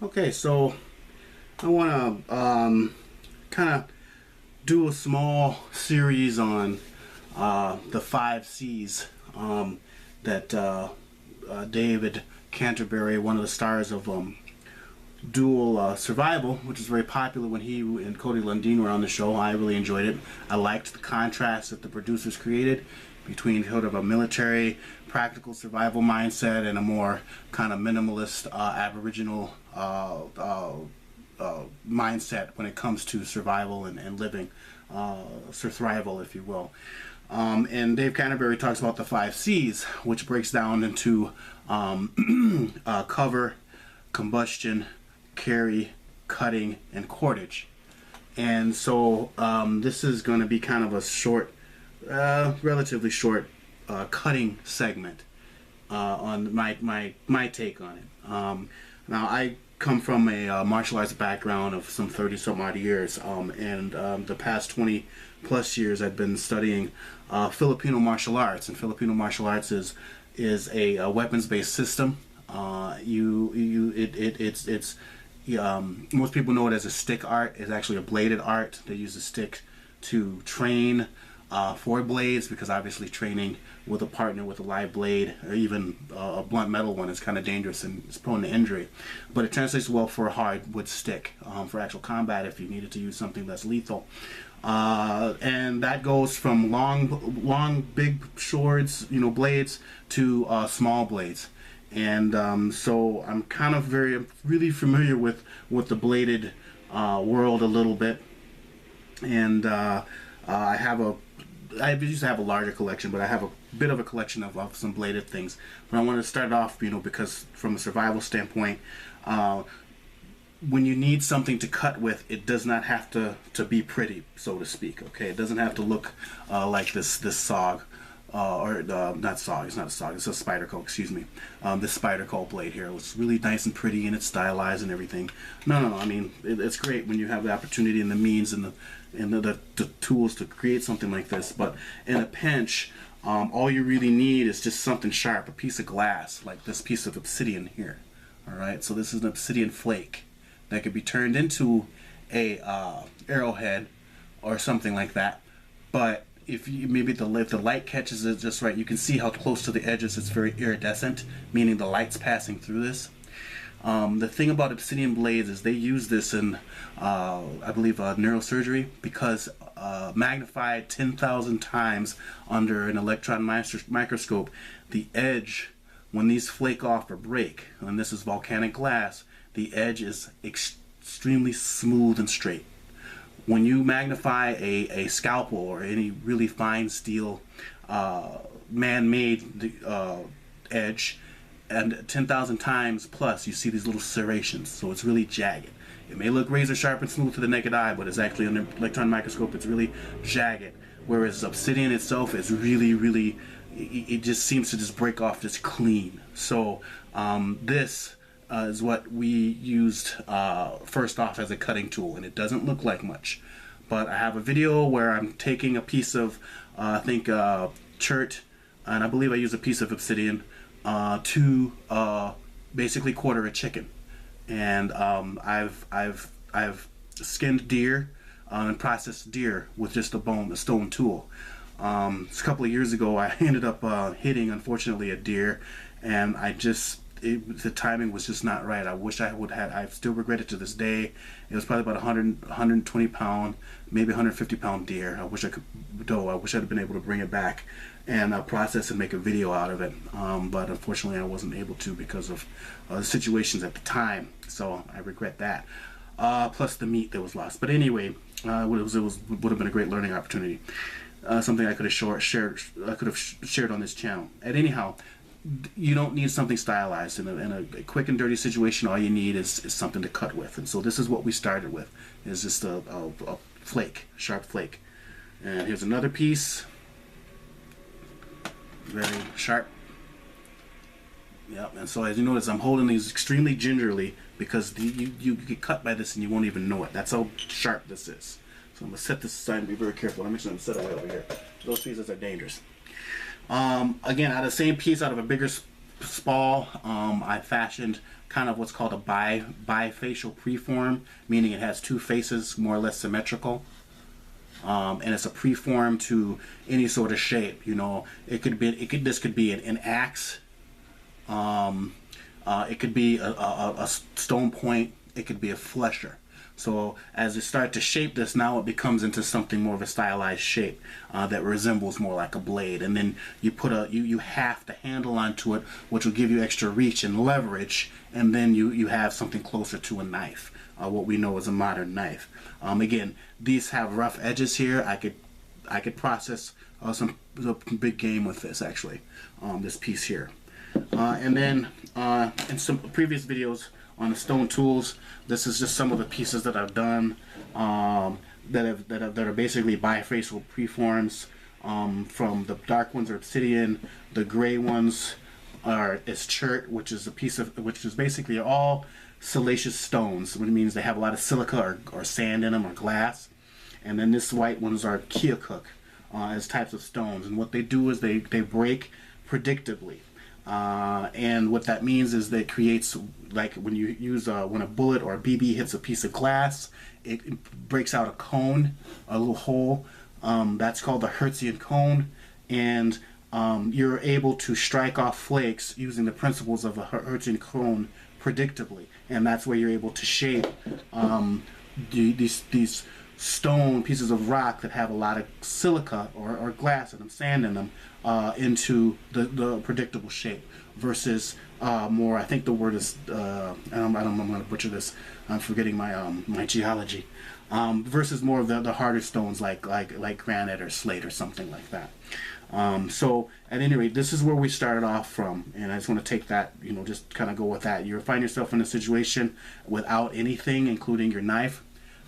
Okay, so I want to kind of do a small series on the 5 C's that David Canterbury, one of the stars of Dual Survival, which is very popular when he and Cody Lundin were on the show. I really enjoyed it. I liked the contrast that the producers created between sort of a military, practical survival mindset and a more kind of minimalist Aboriginal mindset when it comes to survival and living, survival, if you will. And Dave Canterbury talks about the 5 C's, which breaks down into cover, combustion, carry, cutting, and cordage. And so this is going to be kind of a short, relatively short cutting segment on my take on it. Now I come from a martial arts background of some 30 some odd years, and the past 20 plus years I've been studying Filipino martial arts, and Filipino martial arts is a weapons-based system. Most people know it as a stick art. It's actually a bladed art. They use a stick to train for blades, because obviously training with a partner with a live blade or even a blunt metal one is kind of dangerous and it's prone to injury. But it translates well for a hardwood stick for actual combat if you needed to use something that's lethal. And that goes from long, big swords, blades, to small blades. And so I'm kind of really familiar with the bladed world a little bit. And I used to have a larger collection, but I have a bit of a collection of some bladed things. But I wanted to start off, because from a survival standpoint, when you need something to cut with, it does not have to be pretty, so to speak. Okay, it doesn't have to look like this SOG, or not SOG. It's not a SOG. It's a Spyderco. Excuse me. This Spyderco blade here. It's really nice and pretty, and it's stylized and everything. No. I mean, it's great when you have the opportunity and the means and the tools to create something like this. But in a pinch, all you really need is just something sharp, a piece of glass, like this piece of obsidian here. All right. So this is an Obsidian Flake that could be turned into a arrowhead or something like that. But if the light catches it just right, you can see how close to the edges it's very iridescent, meaning the light's passing through this. The thing about Obsidian Blades is they use this in, I believe, neurosurgery, because magnified 10,000 times under an electron microscope, the edge, when these flake off or break, and this is volcanic glass, the edge is extremely smooth and straight. When you magnify a scalpel or any really fine steel man-made edge, and 10,000 times plus, you see these little serrations. So it's really jagged. It may look razor sharp and smooth to the naked eye, but it's actually under electron microscope, it's really jagged. Whereas obsidian itself is really, it just seems to just break off just clean. So this is what we used first off as a cutting tool, and it doesn't look like much. But I have a video where I'm taking a piece of, I think, chert, and I believe I use a piece of obsidian to basically quarter a chicken. And I've skinned deer and processed deer with just a stone tool. A couple of years ago, I ended up hitting, unfortunately, a deer, and the timing was just not right. I wish I would have. I still regret it to this day. It was probably about 120 pound, maybe 150 pound deer. I wish I'd have been able to bring it back and process and make a video out of it. But unfortunately, I wasn't able to because of the situations at the time. So I regret that. Plus the meat that was lost. But anyway, would have been a great learning opportunity. Something I could have shared on this channel. And anyhow, you don't need something stylized. In a quick and dirty situation, all you need is something to cut with. And so this is what we started with, is just a flake, sharp flake. And here's another piece, very sharp. Yep. And so as you notice, I'm holding these extremely gingerly, because you get cut by this and you won't even know it. That's how sharp this is. So I'm going to set this aside and be very careful. I'm just going to set it right over here. Those pieces are dangerous. Again, out of the same piece, out of a bigger spall, I fashioned kind of what's called a bifacial preform, meaning it has two faces more or less symmetrical. And it's a preform to any sort of shape. You know, this could be an axe. It could be a stone point. It could be a flesher. So as you start to shape this, now it becomes into something more of a stylized shape that resembles more like a blade. And then you put you haft the handle onto it, which will give you extra reach and leverage. And then you have something closer to a knife, what we know as a modern knife. Again, these have rough edges here. I could process some big game with this actually, this piece here. And then in some previous videos on the stone tools, this is just some of the pieces that I've done that are basically bifacial preforms. From the dark ones are obsidian, the gray ones is chert, which is basically all siliceous stones, which means they have a lot of silica or sand in them or glass. And then this white ones are keokuk as types of stones, and what they do is they break predictably. And what that means is that it creates, like when you use when a bullet or a BB hits a piece of glass, it breaks out a cone, a little hole. That's called the Hertzian cone, and you're able to strike off flakes using the principles of a Hertzian cone predictably, and that's where you're able to shape these stone pieces of rock that have a lot of silica or glass in them, sand in them, into the predictable shape versus more, I think the word is I'm going to butcher this, I'm forgetting my geology, versus more of the harder stones like granite or slate or something like that. So at any rate, this is where we started off from, and I just want to take that, you know, just kind of go with that. You find yourself in a situation without anything, including your knife.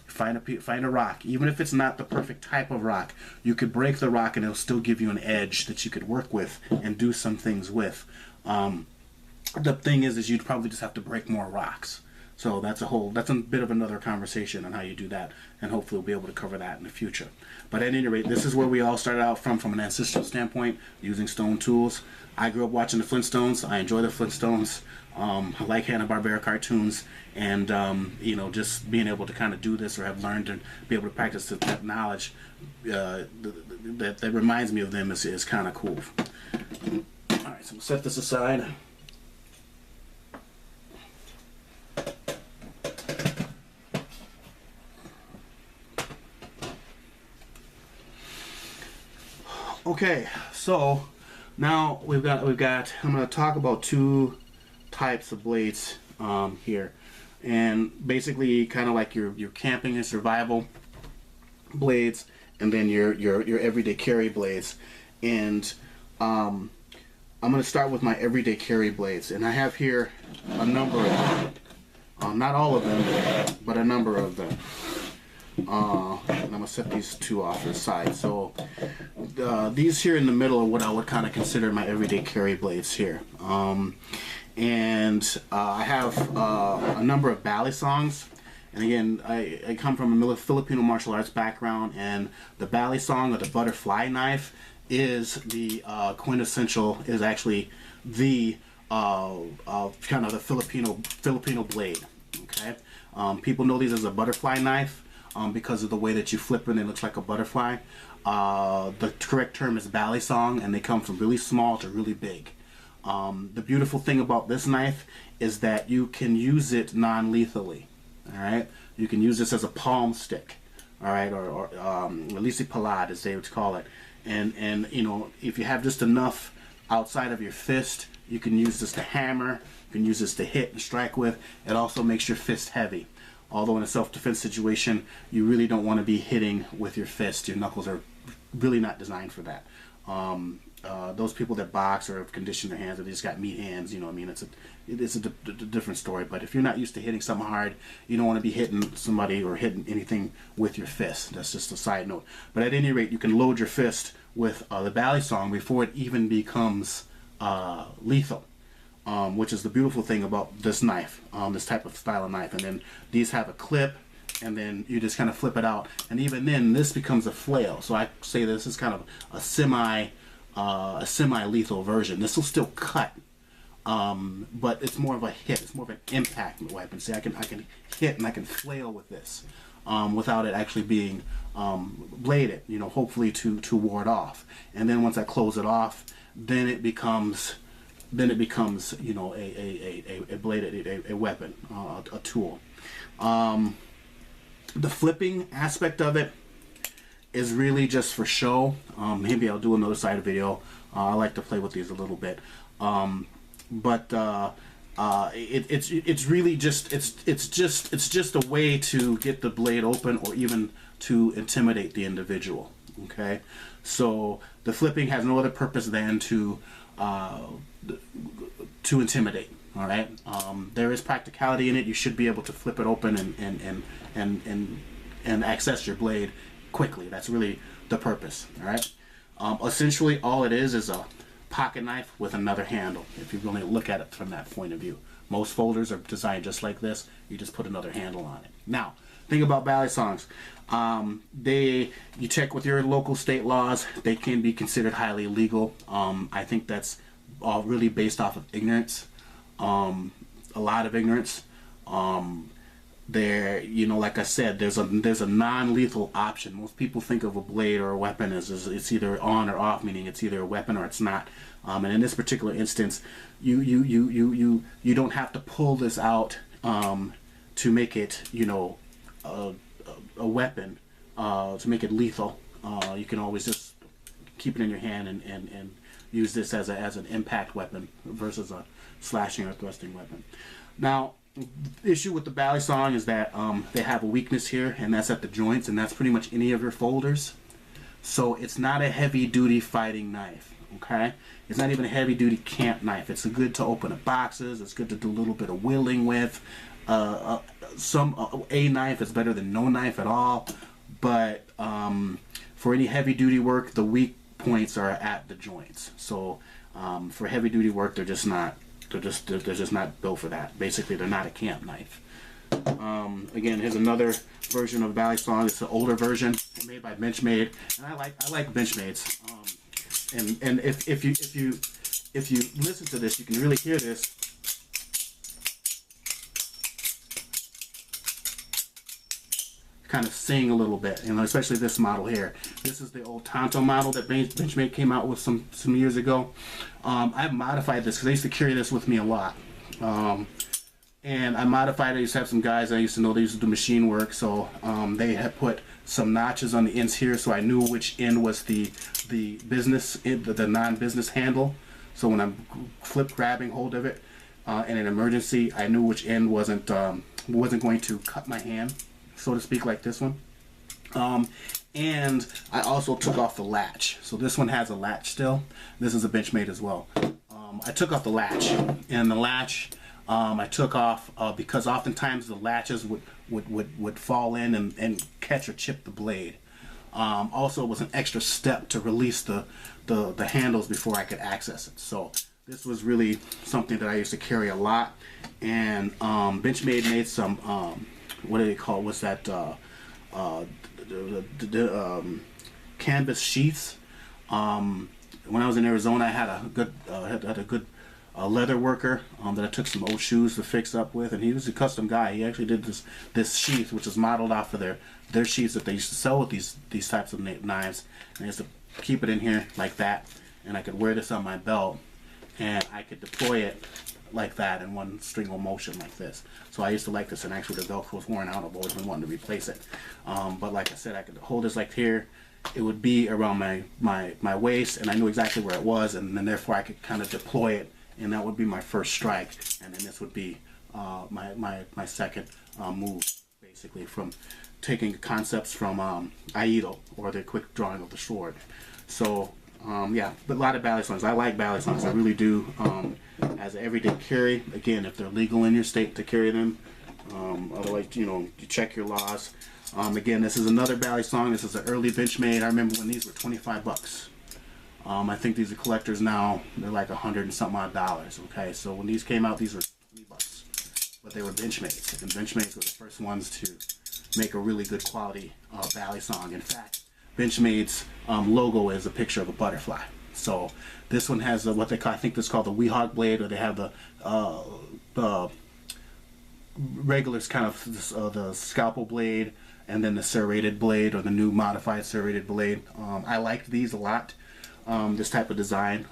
Find a rock, even if it's not the perfect type of rock. You could break the rock and it'll still give you an edge that you could work with and do some things with. The thing is you'd probably just have to break more rocks. So that's a bit of another conversation on how you do that, and hopefully we'll be able to cover that in the future. But at any rate, this is where we all started out from an ancestral standpoint, using stone tools. I grew up watching the Flintstones. I enjoy the Flintstones. I like Hanna-Barbera cartoons, and you know, just being able to kind of do this, or have learned and be able to practice that knowledge that reminds me of them is kind of cool. All right, so we'll set this aside. Okay, so now we've got I'm going to talk about two types of blades here, and basically kind of like your camping and survival blades, and then your everyday carry blades. And I'm going to start with my everyday carry blades, and I have here a number of them, not all of them, but a number of them. And I'm going to set these two off to the side. So these here in the middle are what I would kind of consider my everyday carry blades here. And I have a number of ballet songs. And again, I come from a Filipino martial arts background, and the ballet song, or the butterfly knife, is the quintessential, is actually the kind of the Filipino blade. Okay, people know these as a butterfly knife. Because of the way that you flip it and it looks like a butterfly. The correct term is ballet song, and they come from really small to really big. The beautiful thing about this knife is that you can use it non-lethally. All right, you can use this as a palm stick, all right, or lisi palad, as they would call it. And you know, if you have just enough outside of your fist, you can use this to hammer. You can use this to hit and strike with. It also makes your fist heavy. Although in a self-defense situation, you really don't want to be hitting with your fist. Your knuckles are really not designed for that. Those people that box or have conditioned their hands, or they just got meat hands, you know what I mean? It's a different story. But if you're not used to hitting something hard, you don't want to be hitting somebody or hitting anything with your fist. That's just a side note. But at any rate, you can load your fist with the ballet song before it even becomes lethal. Which is the beautiful thing about this knife, this type of style of knife. And then these have a clip, and then you just kind of flip it out. And even then, this becomes a flail. So I say this is kind of a semi-lethal version. This will still cut, but it's more of a hit. It's more of an impact weapon. See, I can hit and I can flail with this without it actually being bladed. You know, hopefully to ward off. And then once I close it off, then it becomes you know, a bladed a weapon, a tool. The flipping aspect of it is really just for show. Maybe I'll do another side video. I like to play with these a little bit, but it's really just it's just a way to get the blade open, or even to intimidate the individual. Okay, so the flipping has no other purpose than to intimidate. All right, there is practicality in it. You should be able to flip it open and access your blade quickly. That's really the purpose. All right. Essentially, all it is a pocket knife with another handle. If you really look at it from that point of view, most folders are designed just like this. You just put another handle on it. Now, think about balisongs. You check with your local state laws. They can be considered highly illegal. I think that's all really based off of ignorance. A lot of ignorance. There, you know, like I said, there's a non-lethal option. Most people think of a blade or a weapon as it's either on or off, meaning it's either a weapon or it's not. And in this particular instance, you don't have to pull this out to make it, you know, a weapon, to make it lethal. You can always just keep it in your hand and use this as an impact weapon versus a slashing or thrusting weapon. Now, the issue with the balisong is that they have a weakness here, and that's at the joints, and that's pretty much any of your folders. So it's not a heavy-duty fighting knife. Okay, it's not even a heavy-duty camp knife. It's good to open up boxes. It's good to do a little bit of wheeling with. A knife is better than no knife at all. But for any heavy-duty work, the weak points are at the joints. So for heavy-duty work, they're just not built for that. Basically, they're not a camp knife. Again, here's another version of balisong. It's an older version made by Benchmade, and I like Benchmades. And if you listen to this, you can really hear this. Kind of sing a little bit, you know, especially this model here. This is the old Tonto model that Benchmade came out with some years ago. I've modified this because I used to carry this with me a lot. And I modified it. I used to have some guys I used to know, they used to do machine work, so they had put some notches on the ends here, so I knew which end was the business, the non-business handle. So when I'm grabbing hold of it in an emergency, I knew which end wasn't going to cut my hand, so to speak, like this one. And I also took off the latch. So this one has a latch still. This is a Benchmade as well. I took off the latch, and the latch I took off because oftentimes the latches would fall in and catch or chip the blade. Also, it was an extra step to release the handles before I could access it. So this was really something that I used to carry a lot. And Benchmade made some what do they call it? What's that? The canvas sheaths. When I was in Arizona, I had a good leather worker that I took some old shoes to fix up with, and he was a custom guy. He actually did this sheath, which is modeled off of their sheaths that they used to sell with these types of knives. And I used to keep it in here like that, and I could wear this on my belt, and I could deploy it like that in one stringle motion like this. So I used to like this, and actually the Velcro was worn out. I've always been wanting to replace it. But like I said, I could hold this like here. It would be around my waist, and I knew exactly where it was, and then therefore I could kind of deploy it, and that would be my first strike, and then this would be my second move, basically, from taking concepts from Aido, or the quick drawing of the sword. So yeah, but a lot of balisongs. I like balisongs, I really do. As an everyday carry, again, if they're legal in your state to carry them. Otherwise, you know, you check your laws. Again, this is another balisong. This is an early Benchmade. I remember when these were 25 bucks. I think these are collectors now. They're like $100 and something odd dollars. Okay, so when these came out, these were 20 bucks, but they were Benchmades, and Benchmades were the first ones to make a really good quality balisong. In fact, Benchmade's logo is a picture of a butterfly. So this one has what they call, I think this is called the Weehawk blade, or they have the regulars kind of the scalpel blade, and then the serrated blade, or the new modified serrated blade. I liked these a lot, this type of design,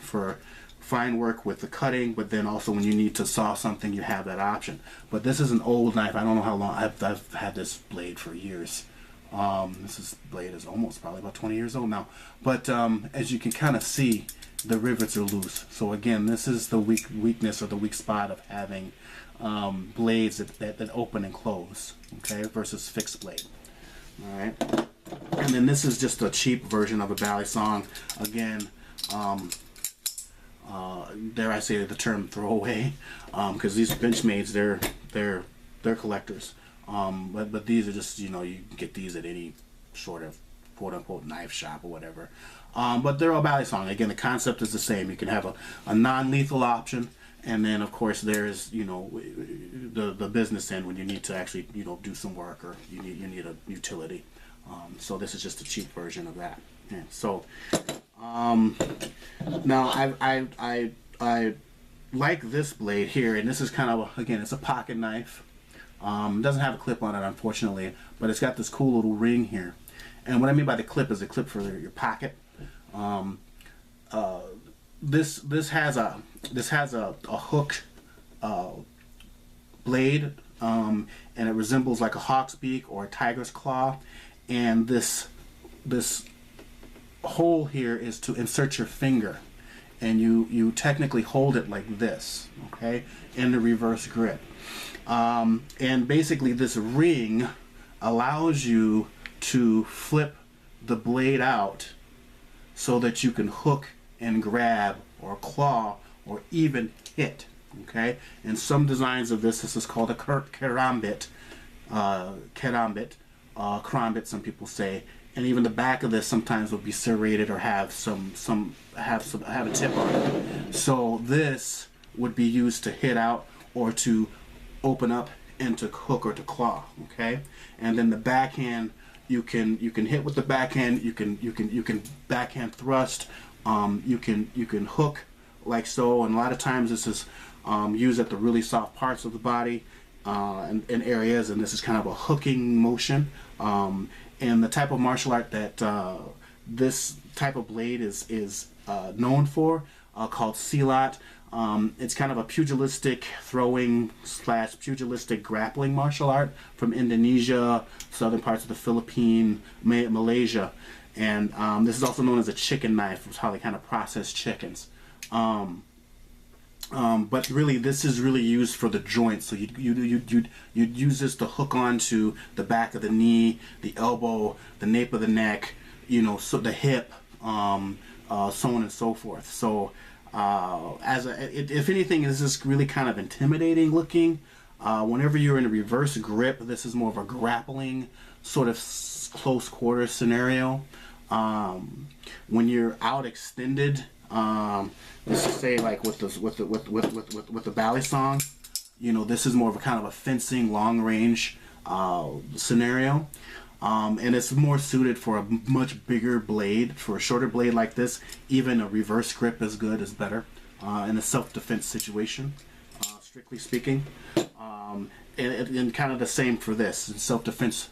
for fine work with the cutting, but then also when you need to saw something, you have that option. But this is an old knife. I don't know how long. I've had this blade for years. Blade is almost probably about 20 years old now. But as you can kind of see, the rivets are loose. So again, this is the weakness, or the weak spot of having blades that open and close, okay, versus fixed blade. All right, and then this is just a cheap version of a balisong. Again, dare I say the term throwaway, because these Benchmades, they're collectors. But these are just, you can get these at any sort of quote unquote knife shop or whatever. But they're all balisong. Again, the concept is the same. You can have a non-lethal option, and then of course there's the business end when you need to actually do some work, or you need a utility. So this is just a cheap version of that. Yeah. So now I like this blade here, and this is kind of again, it's a pocket knife. Doesn't have a clip on it, unfortunately, but it's got this cool little ring here. And what I mean by the clip is a clip for your pocket. This has a hooked blade, and it resembles like a hawk's beak or a tiger's claw. And this hole here is to insert your finger, and you technically hold it like this, okay, in the reverse grip. And basically this ring allows you to flip the blade out so that you can hook and grab or claw or even hit, okay? And some designs of this is called a Curt Karambit, Karambit, some people say. And even the back of this sometimes will be serrated or have have a tip on it. So this would be used to hit out or to open up and to hook or to claw, okay? And then the backhand, you can hit with the backhand. You can backhand thrust. You can hook like so. And a lot of times this is used at the really soft parts of the body and areas. And this is kind of a hooking motion. And the type of martial art that this type of blade is known for, called silat. It's kind of a pugilistic throwing / pugilistic grappling martial art from Indonesia, southern parts of the Philippines, Malaysia. And this is also known as a chicken knife, which is how they kind of process chickens. But really, this is really used for the joints. So you'd use this to hook onto the back of the knee, the elbow, the nape of the neck, so the hip, so on and so forth. So if anything, this is really kind of intimidating looking. Whenever you're in a reverse grip, this is more of a grappling sort of close quarters scenario. When you're out extended, let's just say like with the balisong, this is more of a kind of a fencing long range scenario. And it's more suited for a much bigger blade. For a shorter blade like this, even a reverse grip is good, is better in a self-defense situation, strictly speaking. And kind of the same for this, in self-defense,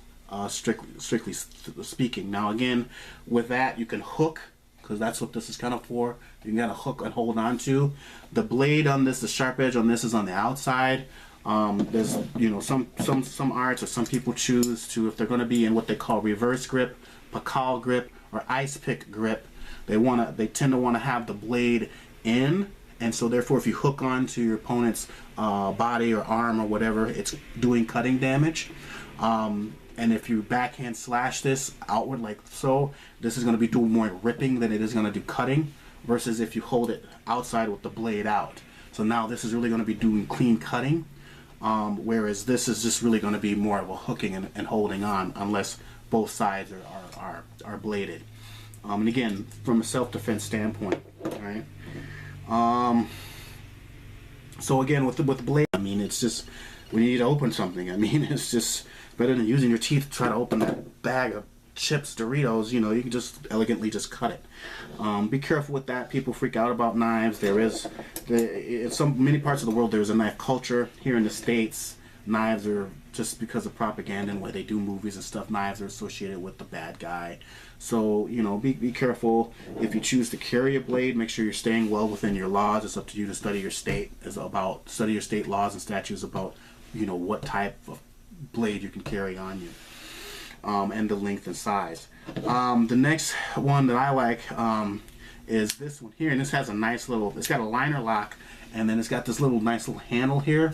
strictly speaking. Now again, with that you can hook, because that's what this is kind of for. You can kind of hook and hold on to. The blade on this, the sharp edge on this is on the outside. There's some arts, or some people choose to, if they're going to be in what they call reverse grip, pakal grip, or ice pick grip, they tend to want to have the blade in, and so therefore if you hook onto your opponent's body or arm or whatever, it's doing cutting damage. And if you backhand slash this outward like so, this is going to be doing more ripping than it is going to do cutting, versus if you hold it outside with the blade out. So now this is really going to be doing clean cutting. Whereas this is just really going to be more of a hooking and holding on, unless both sides are bladed. And again, from a self-defense standpoint, right? So again, with the blade, I mean, it's just when you need to open something. I mean, it's just better than using your teeth to try to open that bag of chips, Doritos, you know, you can just elegantly just cut it. Be careful with that. People freak out about knives. In many parts of the world, there's a knife culture. Here in the States, knives are, just because of propaganda and where they do movies and stuff, knives are associated with the bad guy. So, you know, be careful. If you choose to carry a blade, make sure you're staying well within your laws. It's up to you to study your state. Study your state laws and statutes about, you know, what type of blade you can carry on you. And the length and size. The next one that I like is this one here, and this has a nice little, it's got a liner lock, and then it's got this nice little handle here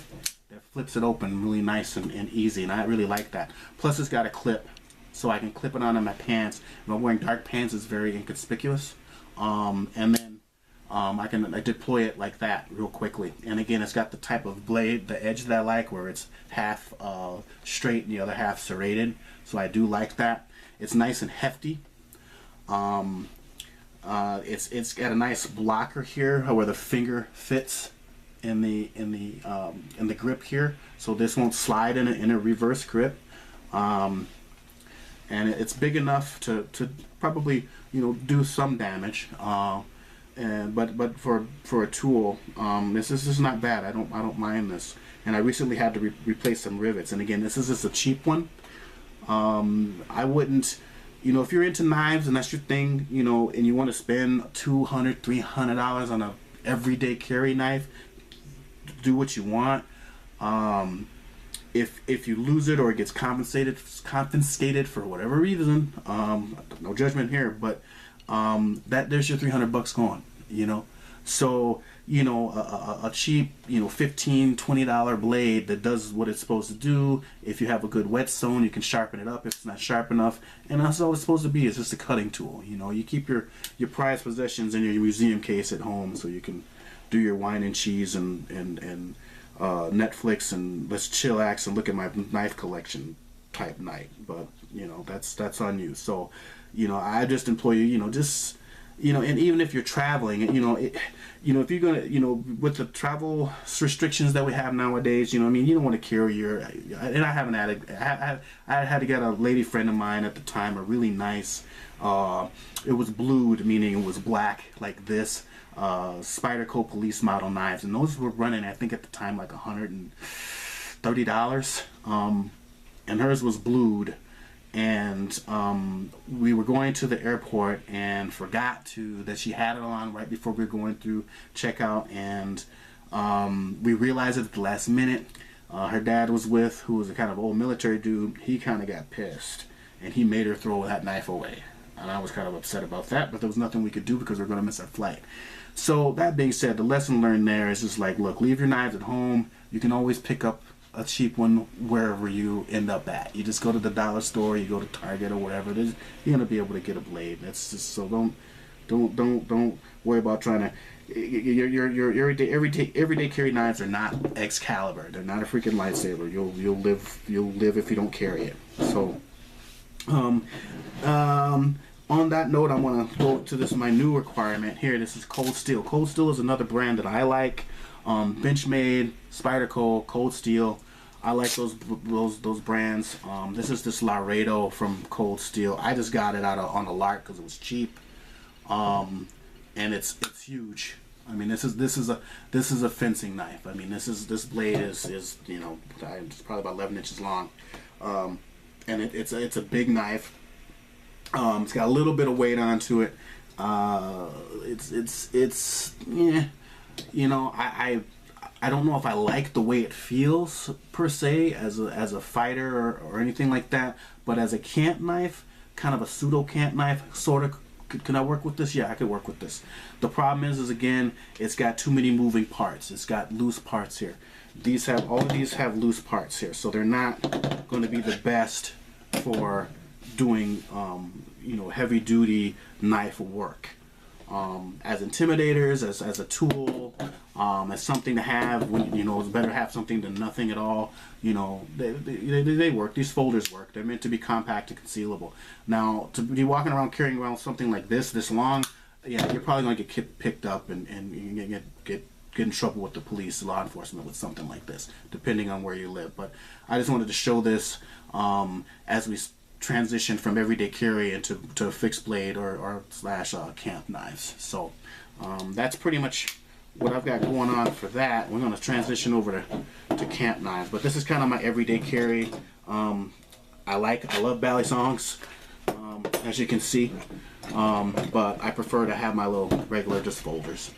that flips it open really nice and easy, and I really like that. Plus it's got a clip, so I can clip it onto my pants. If I'm wearing dark pants, it's very inconspicuous. And then I deploy it like that real quickly. And again, it's got the type of blade, the edge that I like, where it's half straight and the other half serrated. So I do like that. It's nice and hefty. It's got a nice blocker here where the finger fits in the grip here, so this won't slide in a reverse grip. And it's big enough to probably, you know, do some damage. But for a tool, this is not bad. I don't mind this. And I recently had to replace some rivets. And again, this is just a cheap one. I wouldn't, you know, if you're into knives and that's your thing, you know, and you want to spend $200, $300 on a everyday carry knife, do what you want. If you lose it or it gets confiscated for whatever reason, no judgment here, but there's your $300 gone, you know. So, you know, a cheap, you know, $15, $20 blade that does what it's supposed to do. If you have a good whetstone, you can sharpen it up if it's not sharp enough, and that's all it's supposed to be. It's just a cutting tool. You know, you keep your prized possessions in your museum case at home, so you can do your wine and cheese and Netflix and let's chillax and look at my knife collection type night. But you know, that's on you. So, you know, I just implore you, you know, just, you know, and even if you're traveling, you know, if you're gonna, you know, with the travel restrictions that we have nowadays, you know, I mean, you don't want to carry your, and I haven't had I had to get a lady friend of mine at the time a really nice, it was blued, meaning it was black like this, Spyderco police model knives, and those were running, I think at the time, like $130, and hers was blued. And we were going to the airport and forgot that she had it on right before we were going through checkout, and we realized it at the last minute. Her dad was who was a kind of old military dude. He kind of got pissed and he made her throw that knife away, and I was kind of upset about that, but there was nothing we could do because we were going to miss our flight. So that being said, the lesson learned there is just like, look, leave your knives at home. You can always pick up a cheap one wherever you end up at. You just go to the dollar store, you go to Target or whatever. You're gonna be able to get a blade. That's just, so don't worry about trying to. Your everyday carry knives are not Excalibur. They're not a freaking lightsaber. You'll live if you don't carry it. So on that note, I want to go to my new requirement here. This is Cold Steel. Cold Steel is another brand that I like. Benchmade, Spyderco, Cold Steel. I like those brands. This is this Laredo from Cold Steel. I just got it on a lark because it was cheap, and it's huge. I mean, this is a fencing knife. I mean, this blade is you know, it's probably about 11 inches long, and it's a big knife. It's got a little bit of weight onto it. It's yeah. You know, I don't know if I like the way it feels per se as a fighter or anything like that, but as a camp knife, kind of a pseudo camp knife, sort of. Can I work with this? Yeah, I could work with this. The problem is again, it's got too many moving parts. It's got loose parts here. All of these have loose parts here, so they're not going to be the best for doing you know, heavy duty knife work. As intimidators, as a tool, as something to have when, you know, it's better to have something than nothing at all. You know, they work. These folders work. They're meant to be compact and concealable. Now, to be walking around carrying around something like this long, yeah, you're probably going to get picked up and you get in trouble with the police, law enforcement with something like this, depending on where you live. But I just wanted to show this as we transition from everyday carry into fixed blade or slash camp knives. So that's pretty much what I've got going on for that. We're going to transition over to camp knives, but this is kind of my everyday carry. I love bally songs, as you can see, but I prefer to have my little regular just folders.